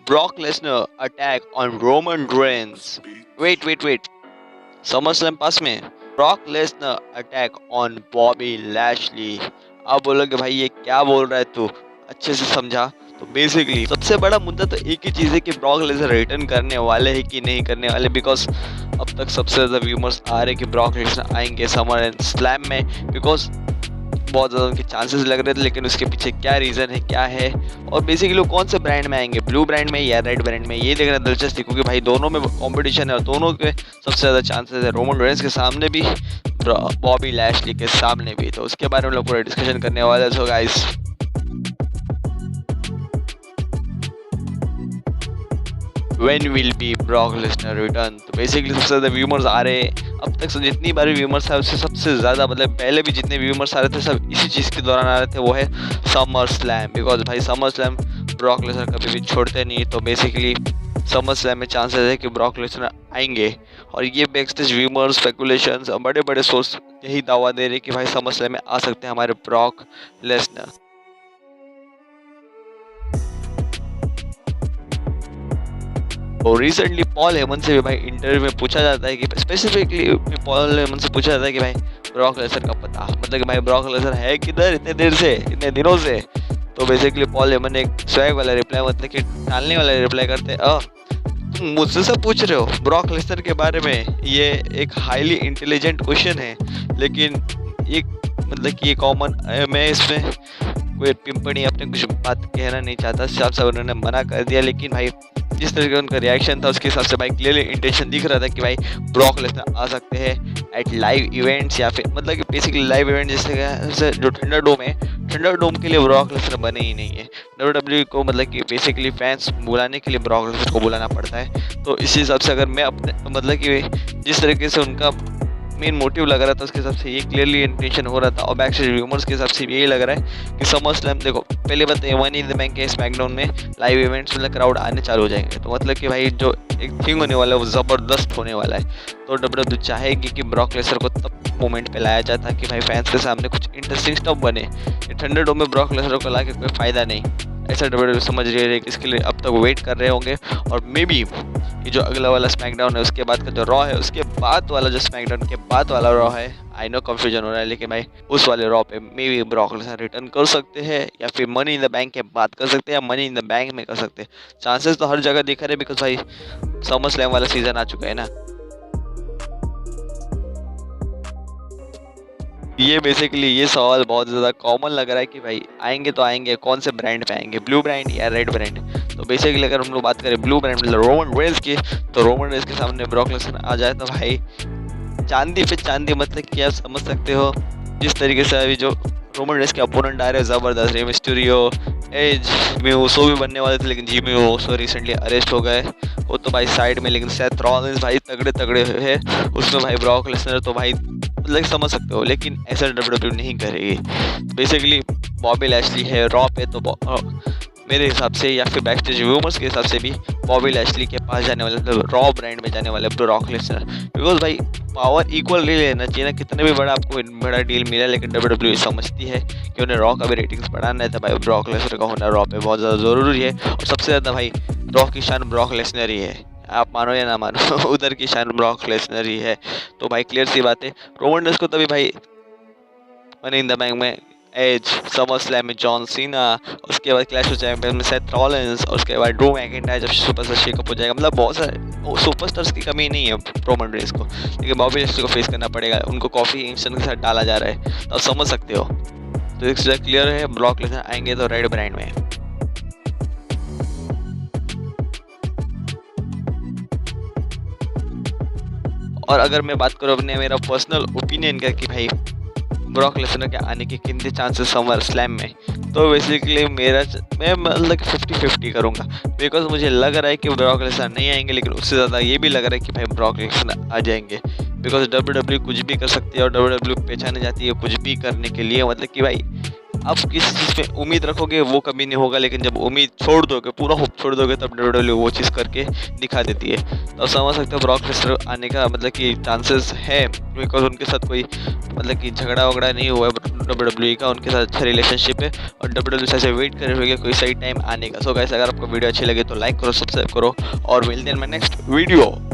Brock Lesnar attack on Roman Reigns. Wait. SummerSlam पास में Brock Lesnar attack on Bobby Lashley. आप बोलोगे भाई ये क्या बोल रहा है तू, अच्छे से समझा। तो बेसिकली सबसे बड़ा मुद्दा तो एक ही चीज़ है कि ब्रॉक लेसनर रिटर्न करने वाले हैं कि नहीं करने वाले, बिकॉज अब तक सबसे ज़्यादा व्यूमर्स आ रहे हैं कि ब्रॉक लेसनर आएंगे समर स्लैम में, बिकॉज बहुत ज़्यादा उनके चांसेस लग रहे थे। लेकिन उसके पीछे क्या रीज़न है, क्या है, और बेसिकली लोग कौन से ब्रांड में आएंगे, ब्लू ब्रांड में या रेड ब्रांड में, ये देखना दिलचस्प है क्योंकि भाई दोनों में कंपटीशन है और दोनों के सबसे ज़्यादा चांसेस है, रोमन रेंस के सामने भी, बॉबी लैशली के सामने भी। तो उसके बारे में लोग पूरा डिस्कशन करने वाले हैं। So guys, When will be Brock Lesnar return? तो बेसिकली सबसे ज़्यादा व्यूमर्स आ रहे हैं अब तक जितनी बार व्यूमर्स है उससे सबसे ज़्यादा, मतलब पहले भी जितने व्यूमर्स आ रहे थे सब इसी चीज़ के दौरान आ रहे थे, वो है समर स्लैम। बिकॉज भाई समर स्लैम ब्रॉक लेसनर कभी भी छोड़ते नहीं, तो बेसिकली समर स्लैम में चांसेस है कि ब्रॉक लेसनर आएंगे। और ये बैकस्टेज व्यूमर्स स्पेकुलेशंस और बड़े बड़े सोर्स यही दावा दे रहे हैं कि भाई समर स्लैम में आ सकते हैं हमारे ब्रॉक लेसनर। और रिसेंटली पॉल हेमन से भी भाई इंटरव्यू में पूछा जाता है कि स्पेसिफिकली पॉल हेमन से पूछा जाता है कि भाई ब्रॉक लेसनर का पता, मतलब कि भाई ब्रॉक लेसनर है किधर इतने देर से, इतने दिनों से। तो बेसिकली पॉल हेमन ने एक स्वैग वाला रिप्लाई, मतलब कि टालने वाला रिप्लाई करते तुम मुझसे सब पूछ रहे हो ब्रॉक लेसनर के बारे में, ये एक हाईली इंटेलिजेंट क्वेश्चन है, लेकिन एक मतलब कि ये कॉमन, मैं इसमें कोई टिप्पणी अपने कुछ बात कहना नहीं चाहता, साफ साफ उन्होंने मना कर दिया। लेकिन भाई जिस तरह का उनका रिएक्शन था उसके हिसाब से भाई क्लियरली इंटेंशन दिख रहा था कि भाई ब्रॉक लेसनर आ सकते हैं एट लाइव इवेंट्स, या फिर मतलब कि बेसिकली लाइव इवेंट जैसे जो थंडर डोम है, थंडर डोम के लिए ब्रॉक लेसनर बने ही नहीं है। WWE को मतलब कि बेसिकली फैंस बुलाने के लिए ब्रॉक लेसनर को बुलाना पड़ता है। तो इस हिसाब से अगर मैं अपने मतलब कि जिस तरीके से उनका मेन मोटिव लग रहा था उसके हिसाब से ये क्लियरली इंटेंशन हो रहा था। और बैक स्टेज रूमर्स के हिसाब से यही लग रहा है कि समर स्लैम, देखो पहले बात है मनी इन द बैंक के स्मैकडाउन में लाइव इवेंट्स में क्राउड आने चालू हो जाएंगे, तो मतलब कि भाई जो एक थिंग होने वाला है वो ज़बरदस्त होने वाला है। तो WWE चाहेगी कि ब्रॉक लेसनर को तब मोमेंट पे लाया जाए ताकि भाई फैंस के सामने कुछ इंटरेस्टिंग स्टफ बने। थंडर डोम में ब्रॉक लेसनर को ला के कोई फ़ायदा नहीं, ऐसा WWE समझ रही है कि इसके लिए अब तक वेट कर रहे होंगे। और मे बी ये जो अगला वाला स्मैकडाउन है उसके बाद का जो रॉ है, उसके बाद वाला जो स्मैकडाउन के बाद वाला रॉ है, आई नो कंफ्यूजन हो रहा है, लेकिन भाई उस वाले रॉ पे may be Brock Lesnar return कर सकते हैं, या फिर मनी इन द बैंक के बाद कर सकते हैं, या मनी इन द बैंक में कर सकते हैं। चांसेस तो हर जगह दिख रहे हैं बिकॉज भाई समर स्लैम वाला सीजन आ चुका है ना। ये बेसिकली ये सवाल बहुत ज़्यादा कॉमन लग रहा है कि भाई आएंगे तो आएंगे कौन से ब्रांड पे आएंगे, ब्लू ब्रांड या रेड ब्रांड। तो बेसिकली अगर हम लोग बात करें ब्लू ब्रांड मतलब रोमन रेंस की, तो रोमन रेंस के सामने ब्रॉक लेसनर आ जाए तो भाई चांदी पे चांदी, मतलब कि आप समझ सकते हो जिस तरीके से अभी जो रोमन रेंस के अपोनेंट आ रहे हैं ज़बरदस्त, रे मिस्टीरियो, एज, जिमी भी बनने वाले थे लेकिन जिमी ऊसो रिसेंटली अरेस्ट हो गए, वो तो भाई साइड में। लेकिन सेथ रॉलिन्स भाई तगड़े तगड़े है उसमें, भाई ब्रॉक लेसनर तो भाई मतलब समझ सकते हो, लेकिन ऐसा WWE नहीं करेगी। बेसिकली बॉबी लैशली है रॉ पे, तो मेरे हिसाब से या फिर बैकस्टेज व्यूमर्स के हिसाब से भी बॉबी लैशली के पास जाने वाले, मतलब रॉ ब्रांड में जाने वाले ब्रॉक लेसनर, बिकॉज भाई पावर इक्वल नहीं लेना चाहिए ना, कितने भी बड़ा आपको बड़ा डील मिला, लेकिन WWE समझती है कि उन्हें रॉ का भी रेटिंग्स बढ़ाना है, तो भाई ब्रॉक लेसनर का होना रॉ पे बहुत ज़्यादा ज़रूरी है। और सबसे ज़्यादा भाई रॉ की शान ब्रॉक लेसनर ही है, आप मानो या ना मानो उधर की शान ब्रॉक लेसनर ही है। तो भाई क्लियर सी बात है, रोमन रेंस को तभी भाई मनी इन द बैंक में एज, समर स्लैम में जॉन सीना, उसके बाद क्लैश ऑफ चैंपियंस में सेथ रॉलिन्स, और उसके बाद ड्रू मैकिंटायर जब सुपरस्टार शेकअप हो जाएगा, मतलब बहुत सारे सुपरस्टार्स की कमी नहीं है रोमन रेंस को, लेकिन बॉबी लैशली को फेस करना पड़ेगा, उनको कॉफी इंस्टेंट के साथ डाला जा रहा है, तो आप समझ सकते हो। तो एक चीज़ क्लियर है, ब्रॉक लेसनर आएंगे तो रेड ब्रांड में। और अगर मैं बात करूँ अपने मेरा पर्सनल ओपिनियन का कि भाई ब्रॉक लेसनर के आने के कितने चांसेस समर स्लैम में, तो बेसिकली मैं मतलब 50-50 करूँगा, बिकॉज मुझे लग रहा है कि ब्रॉक लेसनर नहीं आएंगे, लेकिन उससे ज़्यादा ये भी लग रहा है कि भाई ब्रॉक लेसनर आ जाएंगे, बिकॉज WWE कुछ भी कर सकती है और WWE पहचाने जाती है कुछ भी करने के लिए, मतलब कि भाई आप किसी चीज़ में उम्मीद रखोगे वो कभी नहीं होगा, लेकिन जब उम्मीद छोड़ दोगे, पूरा होप छोड़ दोगे, तब WWE वो चीज़ करके दिखा देती है। तो आप समझ सकते हो ब्रॉक लेसनर आने का मतलब कि चांसेस है, बिकॉज़ उनके साथ कोई मतलब कि झगड़ा-वगड़ा नहीं हुआ है WWE का, उनके साथ अच्छा रिलेशनशिप है और WWE से वेट कर रही है कोई सही टाइम आने का। सो गाइस, अगर आपको वीडियो अच्छी लगे तो लाइक करो, सब्सक्राइब करो और मिलते हैं मैं नेक्स्ट वीडियो।